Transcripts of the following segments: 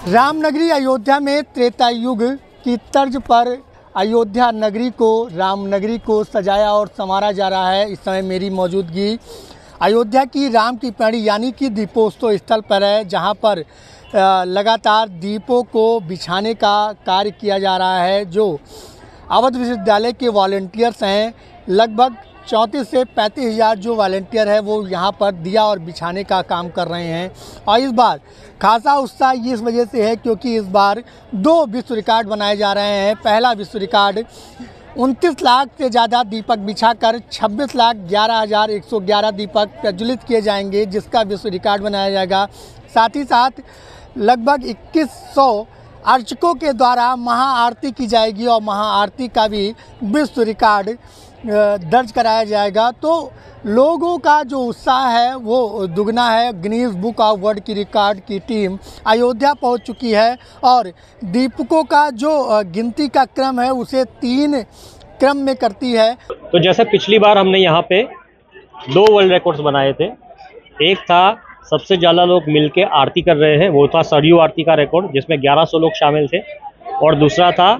रामनगरी अयोध्या में त्रेता युग की तर्ज पर अयोध्या नगरी को रामनगरी को सजाया और संवारा जा रहा है। इस समय मेरी मौजूदगी अयोध्या की राम की पैड़ी यानी कि दीपोत्सव स्थल पर है, जहां पर लगातार दीपों को बिछाने का कार्य किया जा रहा है। जो अवध विश्वविद्यालय के वॉलंटियर्स हैं, लगभग 34 से 35 हज़ार जो वॉलंटियर है वो यहाँ पर दिया और बिछाने का काम कर रहे हैं। और इस बार खासा उत्साह इस वजह से है क्योंकि इस बार 2 विश्व रिकॉर्ड बनाए जा रहे हैं। पहला विश्व रिकॉर्ड 29 लाख से ज़्यादा दीपक बिछाकर 26,11,111 दीपक प्रज्वलित किए जाएंगे, जिसका विश्व रिकॉर्ड बनाया जाएगा। साथ ही साथ लगभग 2100 अर्चकों के द्वारा महाआरती की जाएगी और महाआरती का भी विश्व रिकॉर्ड दर्ज कराया जाएगा। तो लोगों का जो उत्साह है वो दुगना है। गिनीज बुक ऑफ वर्ल्ड की रिकॉर्ड की टीम अयोध्या पहुंच चुकी है और दीपकों का जो गिनती का क्रम है उसे 3 क्रम में करती है। तो जैसे पिछली बार हमने यहाँ पे 2 वर्ल्ड रिकॉर्ड्स बनाए थे। एक था सबसे ज़्यादा लोग मिलके आरती कर रहे हैं, वो था सरयू आरती का रिकॉर्ड जिसमें 1100 लोग शामिल थे। और दूसरा था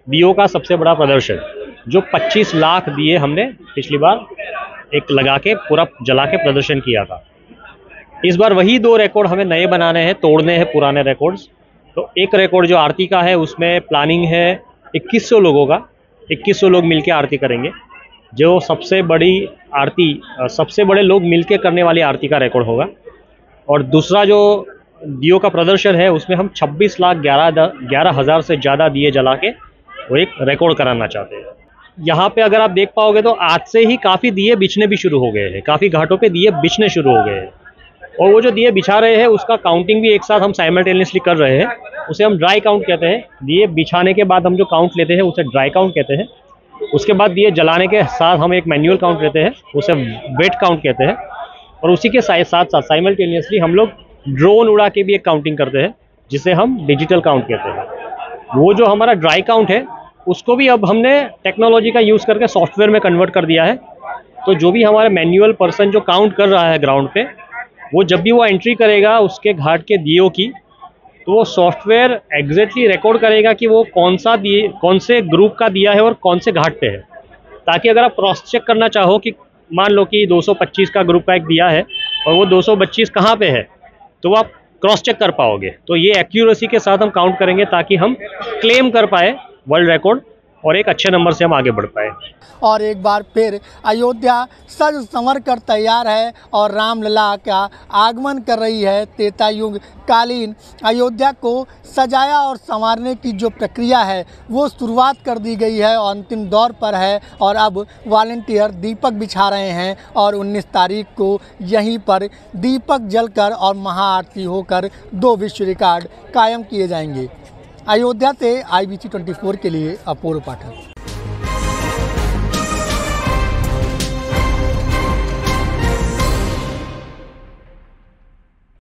दियों का सबसे बड़ा प्रदर्शन, जो 25 लाख दिए हमने पिछली बार एक लगा के पूरा जला के प्रदर्शन किया था। इस बार वही 2 रिकॉर्ड हमें नए बनाने हैं, तोड़ने हैं पुराने रिकॉर्ड्स। तो एक रिकॉर्ड जो आरती का है उसमें प्लानिंग है 2100 लोगों का, 2100 लोग मिलके आरती करेंगे। जो सबसे बड़ी आरती, सबसे बड़े लोग मिलके करने वाली आरती का रिकॉर्ड होगा। और दूसरा जो दियों का प्रदर्शन है उसमें हम 26,11,000 से ज़्यादा दिए जला के वो एक रिकॉर्ड कराना चाहते हैं। यहाँ पे अगर आप देख पाओगे तो आज से ही काफ़ी दिए बिछने भी शुरू हो गए हैं, काफ़ी घाटों पे दिए बिछने शुरू हो गए हैं। और वो जो दिए बिछा रहे हैं उसका काउंटिंग भी एक साथ हम साइमल्टेनियसली कर रहे हैं। उसे हम ड्राई काउंट कहते हैं। दिए बिछाने के बाद हम जो काउंट लेते हैं उसे ड्राई काउंट कहते हैं। उसके बाद दिए जलाने के साथ हम एक मैनुअल काउंट लेते हैं, उसे वेट काउंट कहते हैं। और उसी के साथ साथ साइमल्टेनियसली हम लोग ड्रोन उड़ा के भी एक काउंटिंग करते हैं, जिसे हम डिजिटल काउंट कहते हैं। वो जो हमारा ड्राई काउंट है उसको भी अब हमने टेक्नोलॉजी का यूज़ करके सॉफ्टवेयर में कन्वर्ट कर दिया है। तो जो भी हमारे मैनुअल पर्सन जो काउंट कर रहा है ग्राउंड पे, वो जब भी वो एंट्री करेगा उसके घाट के दियों की, तो वो सॉफ्टवेयर एग्जैक्टली रिकॉर्ड करेगा कि वो कौन से ग्रुप का दिया है और कौन से घाट पे है। ताकि अगर आप क्रॉस चेक करना चाहो कि मान लो कि 225 का ग्रुप का एक दिया है और वो 225 कहाँ पे है, तो आप क्रॉस चेक कर पाओगे। तो ये एक्यूरेसी के साथ हम काउंट करेंगे ताकि हम क्लेम कर पाए वर्ल्ड रिकॉर्ड और एक अच्छे नंबर से हम आगे बढ़ पाए। और एक बार फिर अयोध्या सज संवर कर तैयार है और रामलला का आगमन कर रही है। त्रेता युग कालीन अयोध्या को सजाया और संवारने की जो प्रक्रिया है वो शुरुआत कर दी गई है और अंतिम दौर पर है। और अब वॉलंटियर दीपक बिछा रहे हैं और 19 तारीख को यहीं पर दीपक जलकर और महाआरती होकर 2 विश्व रिकॉर्ड कायम किए जाएंगे। अयोध्या से IBC 24 के लिए अपूर्व पाठक।